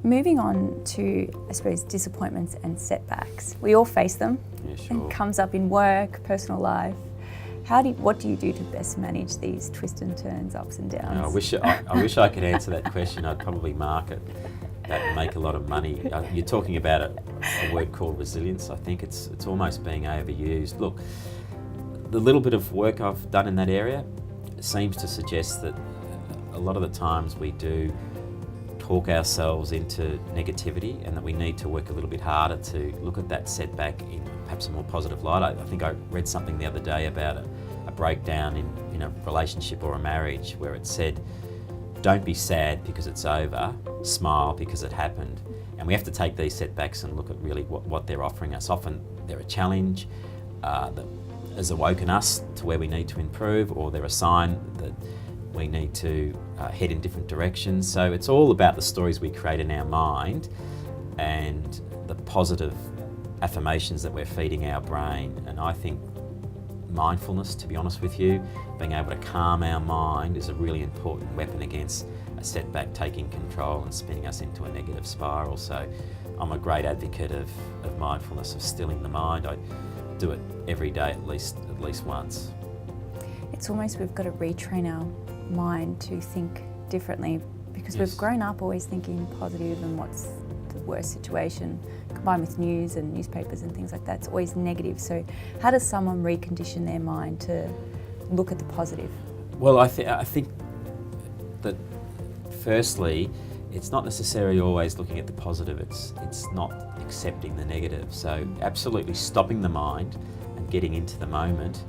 Moving on to, I suppose, disappointments and setbacks. We all face them. Yeah, sure. It comes up in work, personal life. What do you do to best manage these twists and turns, ups and downs? I wish I could answer that question. I'd probably market that and make a lot of money. You're talking about a word called resilience. I think it's almost being overused. Look, the little bit of work I've done in that area seems to suggest that a lot of the times we do talk ourselves into negativity, and that we need to work a little bit harder to look at that setback in perhaps a more positive light. I think I read something the other day about a breakdown in a relationship or a marriage, where it said, don't be sad because it's over, smile because it happened. And we have to take these setbacks and look at really what they're offering us. Often they're a challenge that has awoken us to where we need to improve, or they're a sign that we need to head in different directions. So it's all about the stories we create in our mind and the positive affirmations that we're feeding our brain. And I think mindfulness, to be honest with you, being able to calm our mind is a really important weapon against a setback taking control and spinning us into a negative spiral. So I'm a great advocate of mindfulness, of stilling the mind. I do it every day at least once. It's almost we've got to retrain our mind to think differently, because Yes. we've grown up always thinking positive, and what's the worst situation, combined with news and newspapers and things like that, it's always negative. So how does someone recondition their mind to look at the positive? Well, I think that firstly, it's not necessarily always looking at the positive, it's not accepting the negative. So absolutely stopping the mind and getting into the moment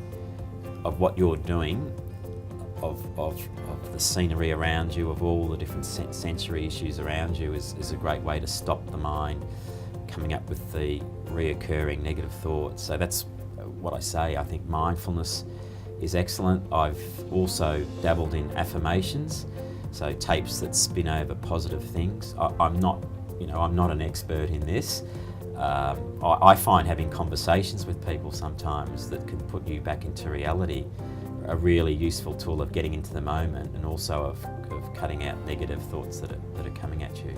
of what you're doing, of the scenery around you, of all the different sensory issues around you is a great way to stop the mind coming up with the reoccurring negative thoughts. So that's what I say. I think mindfulness is excellent. I've also dabbled in affirmations, so tapes that spin over positive things. I'm not an expert in this. I find having conversations with people sometimes that can put you back into reality a really useful tool of getting into the moment, and also of cutting out negative thoughts that are coming at you.